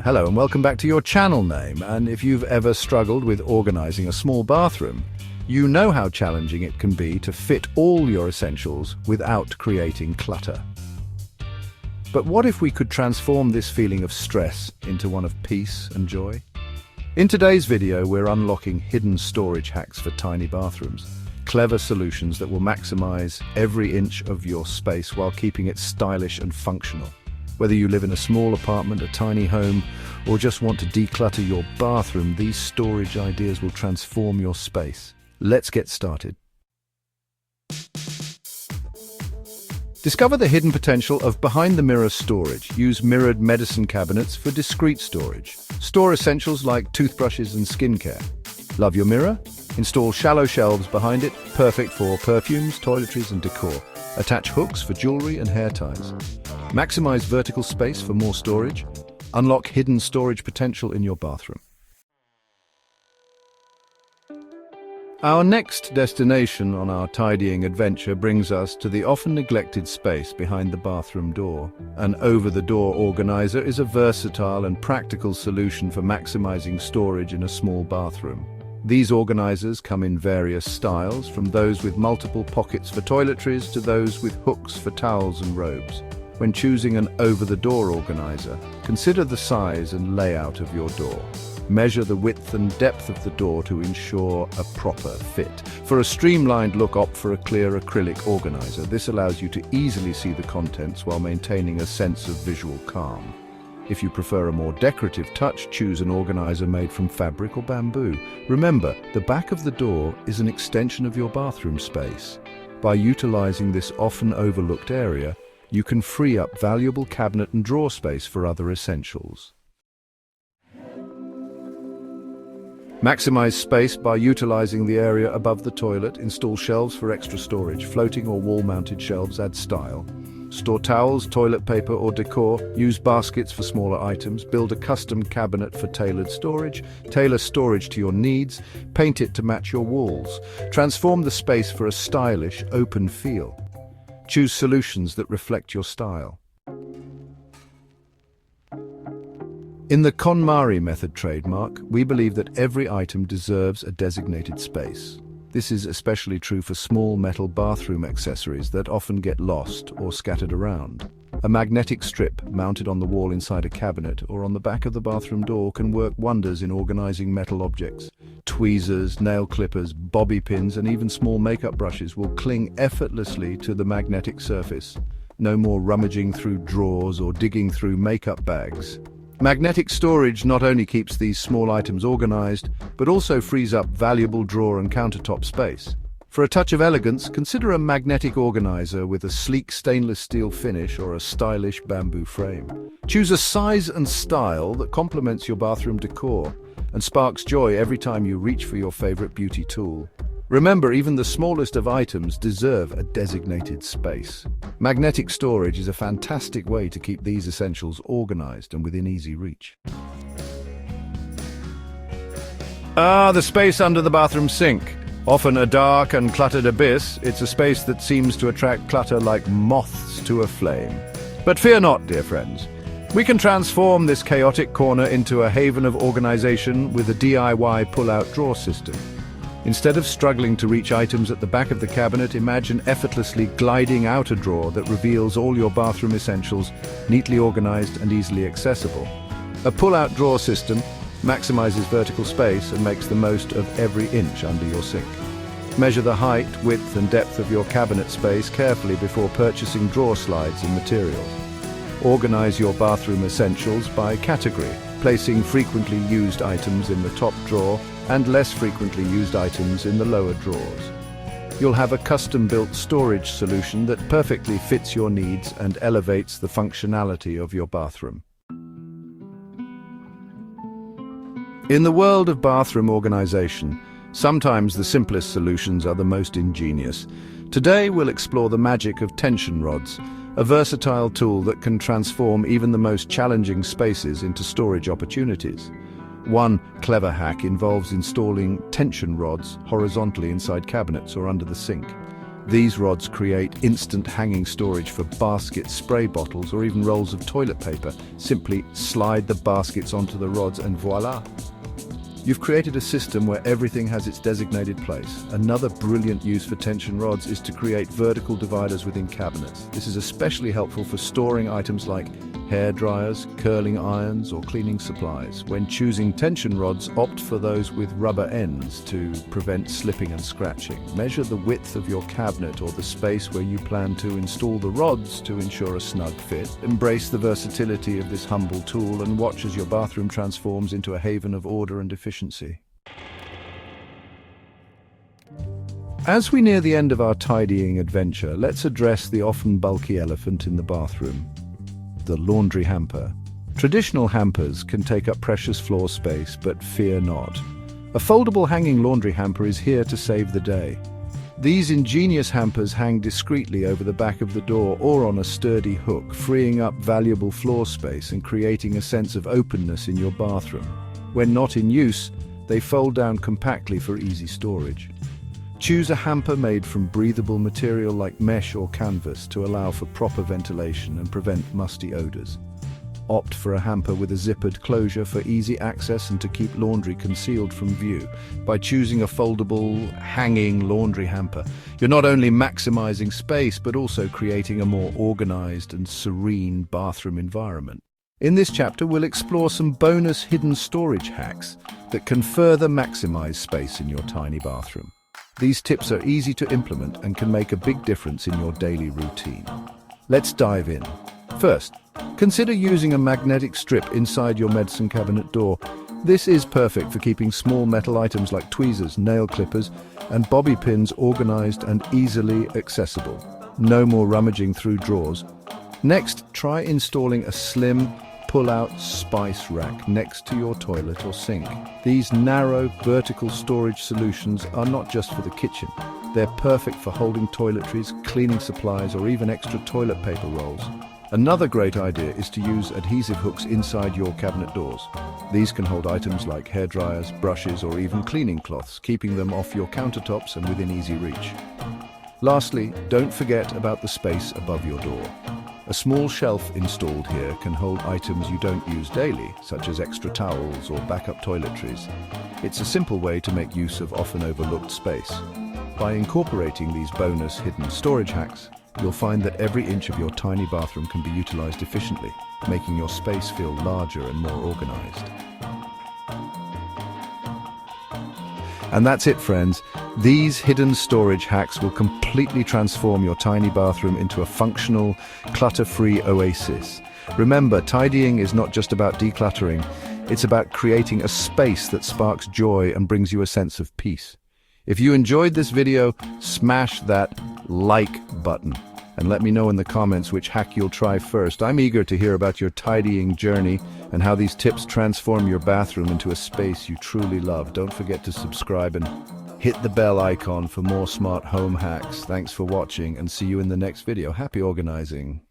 Hello and welcome back to your channel name. And if you've ever struggled with organizing a small bathroom, you know how challenging it can be to fit all your essentials without creating clutter. But what if we could transform this feeling of stress into one of peace and joy? In today's video, we're unlocking hidden storage hacks for tiny bathrooms. Clever solutions that will maximize every inch of your space while keeping it stylish and functional. Whether you live in a small apartment, a tiny home, or just want to declutter your bathroom, these storage ideas will transform your space. Let's get started. Discover the hidden potential of behind-the-mirror storage. Use mirrored medicine cabinets for discreet storage. Store essentials like toothbrushes and skincare. Love your mirror? Install shallow shelves behind it, perfect for perfumes, toiletries, and decor. Attach hooks for jewelry and hair ties. Maximize vertical space for more storage. Unlock hidden storage potential in your bathroom. Our next destination on our tidying adventure brings us to the often neglected space behind the bathroom door. An over-the-door organizer is a versatile and practical solution for maximizing storage in a small bathroom. These organizers come in various styles, from those with multiple pockets for toiletries to those with hooks for towels and robes. When choosing an over-the-door organizer, consider the size and layout of your door. Measure the width and depth of the door to ensure a proper fit. For a streamlined look, opt for a clear acrylic organizer. This allows you to easily see the contents while maintaining a sense of visual calm. If you prefer a more decorative touch, choose an organizer made from fabric or bamboo. Remember, the back of the door is an extension of your bathroom space. By utilizing this often overlooked area, you can free up valuable cabinet and drawer space for other essentials. Maximize space by utilizing the area above the toilet. Install shelves for extra storage. Floating or wall-mounted shelves add style. Store towels, toilet paper, or decor. Use baskets for smaller items. Build a custom cabinet for tailored storage. Tailor storage to your needs. Paint it to match your walls. Transform the space for a stylish, open feel. Choose solutions that reflect your style. In the KonMari method trademark, we believe that every item deserves a designated space. This is especially true for small metal bathroom accessories that often get lost or scattered around. A magnetic strip mounted on the wall inside a cabinet or on the back of the bathroom door can work wonders in organizing metal objects. Tweezers, nail clippers, bobby pins, and even small makeup brushes will cling effortlessly to the magnetic surface. No more rummaging through drawers or digging through makeup bags. Magnetic storage not only keeps these small items organized, but also frees up valuable drawer and countertop space. For a touch of elegance, consider a magnetic organizer with a sleek stainless steel finish or a stylish bamboo frame. Choose a size and style that complements your bathroom decor and sparks joy every time you reach for your favorite beauty tool. Remember, even the smallest of items deserve a designated space. Magnetic storage is a fantastic way to keep these essentials organized and within easy reach. The space under the bathroom sink. Often a dark and cluttered abyss, it's a space that seems to attract clutter like moths to a flame. But fear not, dear friends. We can transform this chaotic corner into a haven of organization with a DIY pull-out drawer system. Instead of struggling to reach items at the back of the cabinet, imagine effortlessly gliding out a drawer that reveals all your bathroom essentials, neatly organized and easily accessible. A pull-out drawer system maximizes vertical space and makes the most of every inch under your sink. Measure the height, width, and depth of your cabinet space carefully before purchasing drawer slides and materials. Organize your bathroom essentials by category, placing frequently used items in the top drawer and less frequently used items in the lower drawers. You'll have a custom-built storage solution that perfectly fits your needs and elevates the functionality of your bathroom. In the world of bathroom organization, sometimes the simplest solutions are the most ingenious. Today we'll explore the magic of tension rods, a versatile tool that can transform even the most challenging spaces into storage opportunities. One clever hack involves installing tension rods horizontally inside cabinets or under the sink. These rods create instant hanging storage for baskets, spray bottles, or even rolls of toilet paper. Simply slide the baskets onto the rods and voila! You've created a system where everything has its designated place. Another brilliant use for tension rods is to create vertical dividers within cabinets. This is especially helpful for storing items like hair dryers, curling irons, or cleaning supplies. When choosing tension rods, opt for those with rubber ends to prevent slipping and scratching. Measure the width of your cabinet or the space where you plan to install the rods to ensure a snug fit. Embrace the versatility of this humble tool and watch as your bathroom transforms into a haven of order and efficiency. As we near the end of our tidying adventure, let's address the often bulky elephant in the bathroom: the laundry hamper. Traditional hampers can take up precious floor space, but fear not. A foldable hanging laundry hamper is here to save the day. These ingenious hampers hang discreetly over the back of the door or on a sturdy hook, freeing up valuable floor space and creating a sense of openness in your bathroom. When not in use, they fold down compactly for easy storage. Choose a hamper made from breathable material like mesh or canvas to allow for proper ventilation and prevent musty odors. Opt for a hamper with a zippered closure for easy access and to keep laundry concealed from view. By choosing a foldable, hanging laundry hamper, you're not only maximizing space but also creating a more organized and serene bathroom environment. In this chapter, we'll explore some bonus hidden storage hacks that can further maximize space in your tiny bathroom. These tips are easy to implement and can make a big difference in your daily routine. Let's dive in. First, consider using a magnetic strip inside your medicine cabinet door. This is perfect for keeping small metal items like tweezers, nail clippers, and bobby pins organized and easily accessible. No more rummaging through drawers. Next, try installing a slim, pull-out spice rack next to your toilet or sink. These narrow, vertical storage solutions are not just for the kitchen. They're perfect for holding toiletries, cleaning supplies, or even extra toilet paper rolls. Another great idea is to use adhesive hooks inside your cabinet doors. These can hold items like hair dryers, brushes, or even cleaning cloths, keeping them off your countertops and within easy reach. Lastly, don't forget about the space above your door. A small shelf installed here can hold items you don't use daily, such as extra towels or backup toiletries. It's a simple way to make use of often overlooked space. By incorporating these bonus hidden storage hacks, you'll find that every inch of your tiny bathroom can be utilized efficiently, making your space feel larger and more organized. And that's it, friends. These hidden storage hacks will completely transform your tiny bathroom into a functional, clutter-free oasis. Remember, tidying is not just about decluttering. It's about creating a space that sparks joy and brings you a sense of peace. If you enjoyed this video, smash that like button and let me know in the comments which hack you'll try first. I'm eager to hear about your tidying journey and how these tips transform your bathroom into a space you truly love. Don't forget to subscribe and hit the bell icon for more smart home hacks. Thanks for watching and see you in the next video. Happy organizing!